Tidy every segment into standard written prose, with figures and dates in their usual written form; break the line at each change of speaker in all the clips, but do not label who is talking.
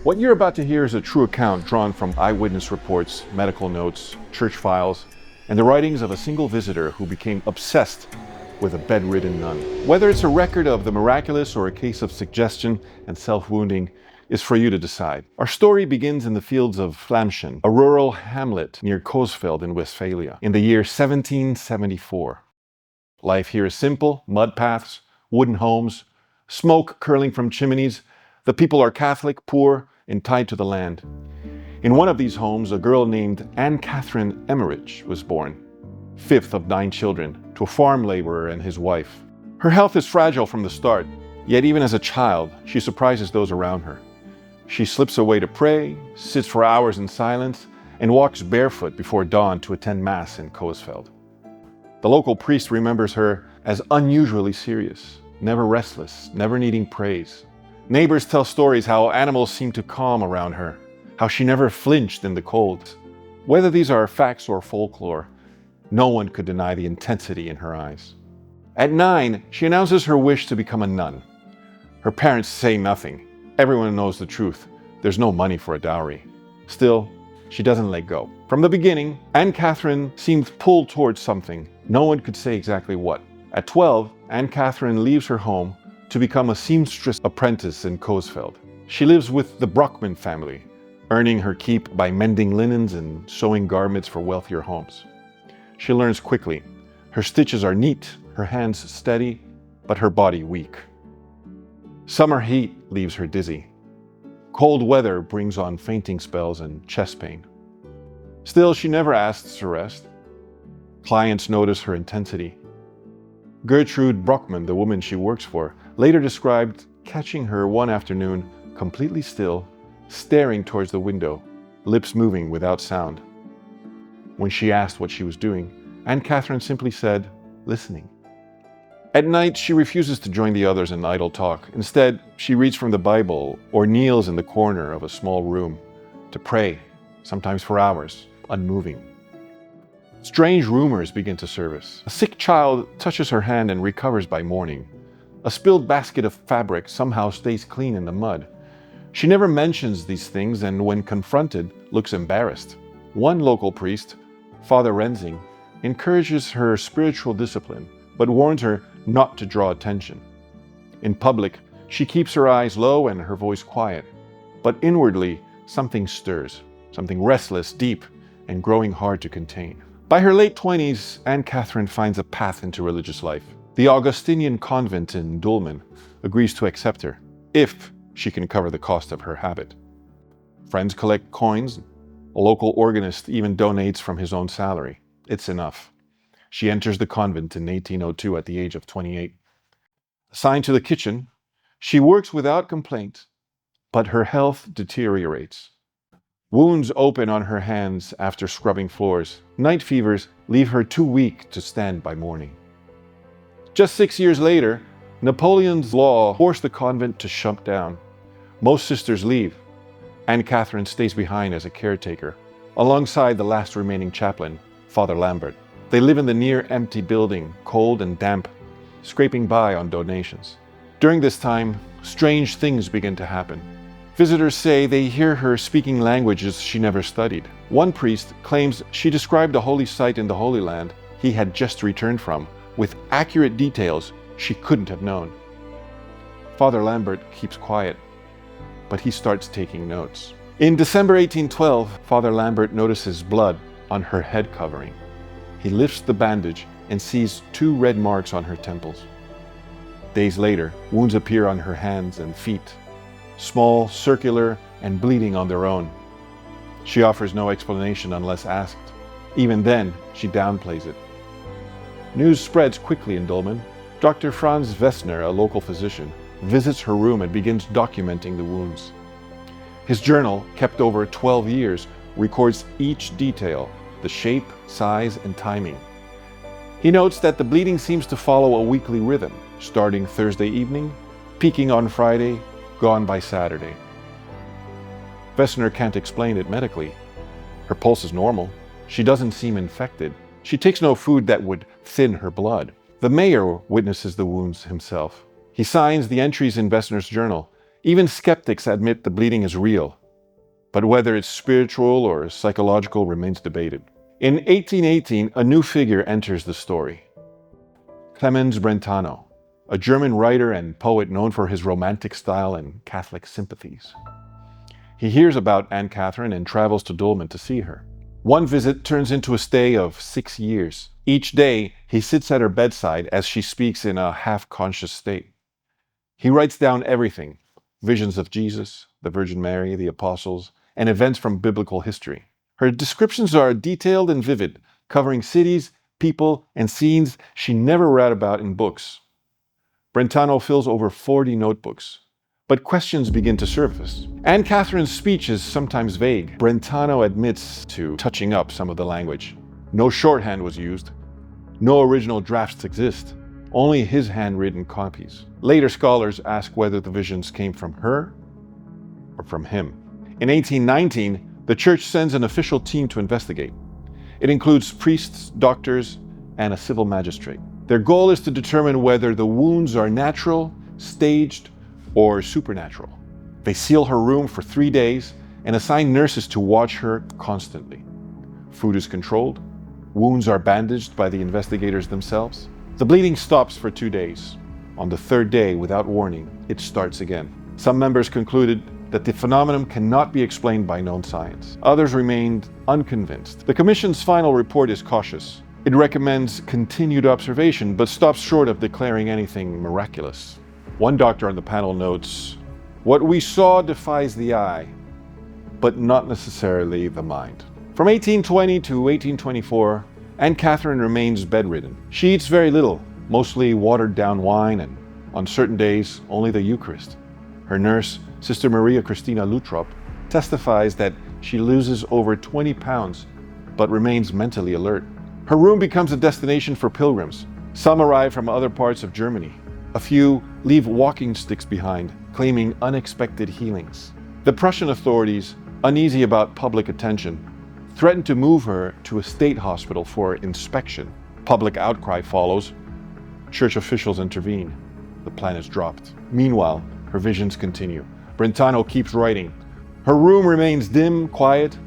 What you're about to hear is a true account drawn from eyewitness reports, medical notes, church files, and the writings of a single visitor who became obsessed with a bedridden nun. Whether it's a record of the miraculous or a case of suggestion and self-wounding is for you to decide. Our story begins in the fields of Flamschen, a rural hamlet near Coesfeld in Westphalia, in the year 1774. Life here is simple: mud paths, wooden homes, smoke curling from chimneys. The people are Catholic, poor, and tied to the land. In one of these homes, a girl named Anne Catherine Emmerich was born, fifth of 9 children, to a farm laborer and his wife. Her health is fragile from the start, yet even as a child, she surprises those around her. She slips away to pray, sits for hours in silence, and walks barefoot before dawn to attend Mass in Coesfeld. The local priest remembers her as unusually serious, never restless, never needing praise. Neighbors tell stories how animals seemed to calm around her, how she never flinched in the cold. Whether these are facts or folklore, no one could deny the intensity in her eyes. At 9, she announces her wish to become a nun. Her parents say nothing. Everyone knows the truth. There's no money for a dowry. Still, she doesn't let go. From the beginning, Anne Catherine seemed pulled towards something. No one could say exactly what. At 12, Anne Catherine leaves her home to become a seamstress apprentice in Coesfeld. She lives with the Brockman family, earning her keep by mending linens and sewing garments for wealthier homes. She learns quickly. Her stitches are neat, her hands steady, but her body weak. Summer heat leaves her dizzy. Cold weather brings on fainting spells and chest pain. Still, she never asks to rest. Clients notice her intensity. Gertrude Brockman, the woman she works for, later described catching her one afternoon completely still, staring towards the window, lips moving without sound. When she asked what she was doing, Anne Catherine simply said, listening. At night, she refuses to join the others in idle talk. Instead, she reads from the Bible or kneels in the corner of a small room to pray, sometimes for hours, unmoving. Strange rumors begin to surface. A sick child touches her hand and recovers by morning. A spilled basket of fabric somehow stays clean in the mud. She never mentions these things and, when confronted, looks embarrassed. One local priest, Father Renzing, encourages her spiritual discipline, but warns her not to draw attention. In public, she keeps her eyes low and her voice quiet, but inwardly something stirs, something restless, deep, and growing hard to contain. By her late 20s, Anne Catherine finds a path into religious life. The Augustinian convent in Dulmen agrees to accept her, if she can cover the cost of her habit. Friends collect coins. A local organist even donates from his own salary. It's enough. She enters the convent in 1802 at the age of 28. Assigned to the kitchen, she works without complaint, but her health deteriorates. Wounds open on her hands after scrubbing floors. Night fevers leave her too weak to stand by morning. Just 6 years later, Napoleon's law forced the convent to shut down. Most sisters leave. Anne Catherine stays behind as a caretaker, alongside the last remaining chaplain, Father Lambert. They live in the near-empty building, cold and damp, scraping by on donations. During this time, strange things begin to happen. Visitors say they hear her speaking languages she never studied. One priest claims she described a holy site in the Holy Land he had just returned from, with accurate details she couldn't have known. Father Lambert keeps quiet, but he starts taking notes. In December 1812, Father Lambert notices blood on her head covering. He lifts the bandage and sees 2 red marks on her temples. Days later, wounds appear on her hands and feet, small, circular, and bleeding on their own. She offers no explanation unless asked. Even then, she downplays it. News spreads quickly in Dulmen. Dr. Franz Wessner, a local physician, visits her room and begins documenting the wounds. His journal, kept over 12 years, records each detail, the shape, size, and timing. He notes that the bleeding seems to follow a weekly rhythm, starting Thursday evening, peaking on Friday, gone by Saturday. Wessner can't explain it medically. Her pulse is normal. She doesn't seem infected. She takes no food that would thin her blood. The mayor witnesses the wounds himself. He signs the entries in Wessner's journal. Even skeptics admit the bleeding is real, but whether it's spiritual or psychological remains debated. In 1818, a new figure enters the story. Clemens Brentano, a German writer and poet known for his romantic style and Catholic sympathies. He hears about Anne Catherine and travels to Dolmen to see her. One visit turns into a stay of 6 years. Each day, he sits at her bedside as she speaks in a half-conscious state. He writes down everything: visions of Jesus, the Virgin Mary, the Apostles, and events from biblical history. Her descriptions are detailed and vivid, covering cities, people, and scenes she never read about in books. Brentano fills over 40 notebooks, but questions begin to surface. Anne Catherine's speech is sometimes vague. Brentano admits to touching up some of the language. No shorthand was used. No original drafts exist. Only his handwritten copies. Later scholars ask whether the visions came from her or from him. In 1819, the church sends an official team to investigate. It includes priests, doctors, and a civil magistrate. Their goal is to determine whether the wounds are natural, staged, or supernatural. They seal her room for 3 days and assign nurses to watch her constantly. Food is controlled. Wounds are bandaged by the investigators themselves. The bleeding stops for 2 days. On the 3rd day, without warning, it starts again. Some members concluded that the phenomenon cannot be explained by known science. Others remained unconvinced. The Commission's final report is cautious. It recommends continued observation, but stops short of declaring anything miraculous. One doctor on the panel notes, "What we saw defies the eye, but not necessarily the mind." From 1820 to 1824, Anne Catherine remains bedridden. She eats very little, mostly watered-down wine, and on certain days, only the Eucharist. Her nurse, Sister Maria Christina Lutrop, testifies that she loses over 20 pounds, but remains mentally alert. Her room becomes a destination for pilgrims. Some arrive from other parts of Germany. A few leave walking sticks behind, claiming unexpected healings. The Prussian authorities, uneasy about public attention, threaten to move her to a state hospital for inspection. Public outcry follows. Church officials intervene. The plan is dropped. Meanwhile, her visions continue. Brentano keeps writing. Her room remains dim, quiet,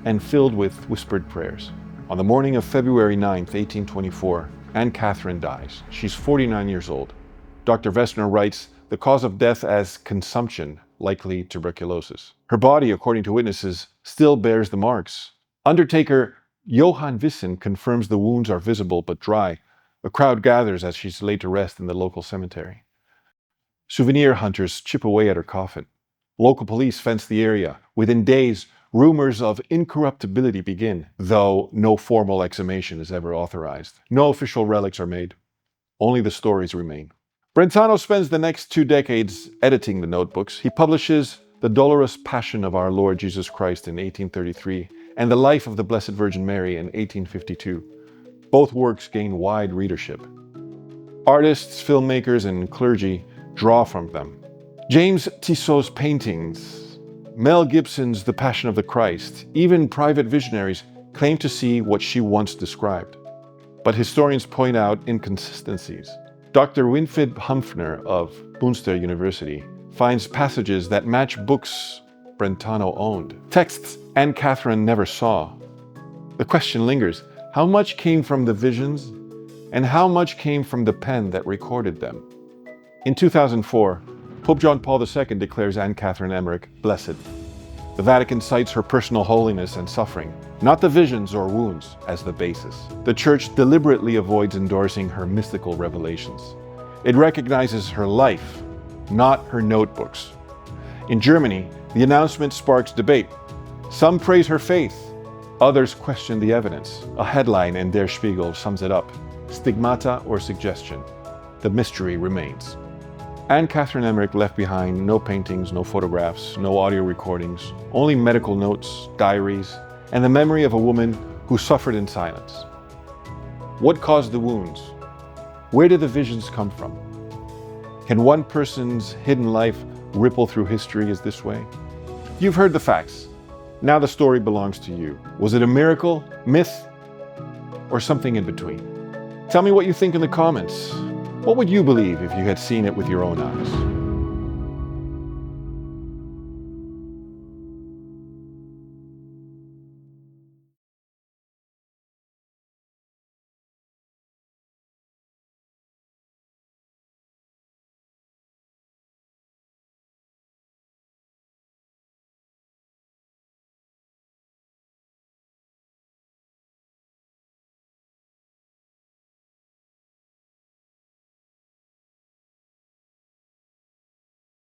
and filled with whispered prayers. On the morning of February 9th, 1824, Anne Catherine dies. She's 49 years old. Dr. Wessner writes the cause of death as consumption, likely tuberculosis. Her body, according to witnesses, still bears the marks. Undertaker Johann Wissen confirms the wounds are visible but dry. A crowd gathers as she's laid to rest in the local cemetery. Souvenir hunters chip away at her coffin. Local police fence the area. Within days, rumors of incorruptibility begin, though no formal exhumation is ever authorized. No official relics are made. Only the stories remain. Brentano spends the next 2 decades editing the notebooks. He publishes The Dolorous Passion of Our Lord Jesus Christ in 1833 and The Life of the Blessed Virgin Mary in 1852. Both works gain wide readership. Artists, filmmakers, and clergy draw from them. James Tissot's paintings, Mel Gibson's The Passion of the Christ, even private visionaries claim to see what she once described. But historians point out inconsistencies. Dr. Winfried Humpfner of Münster University finds passages that match books Brentano owned, texts Anne Catherine never saw. The question lingers, how much came from the visions and how much came from the pen that recorded them? In 2004, Pope John Paul II declares Anne Catherine Emmerich blessed. The Vatican cites her personal holiness and suffering, not the visions or wounds, as the basis. The Church deliberately avoids endorsing her mystical revelations. It recognizes her life, not her notebooks. In Germany, the announcement sparks debate. Some praise her faith, others question the evidence. A headline in Der Spiegel sums it up: Stigmata or suggestion. The mystery remains. Anne Catherine Emmerich left behind no paintings, no photographs, no audio recordings, only medical notes, diaries, and the memory of a woman who suffered in silence. What caused the wounds? Where did the visions come from? Can one person's hidden life ripple through history as this way? You've heard the facts. Now the story belongs to you. Was it a miracle, myth, or something in between? Tell me what you think in the comments. What would you believe if you had seen it with your own eyes?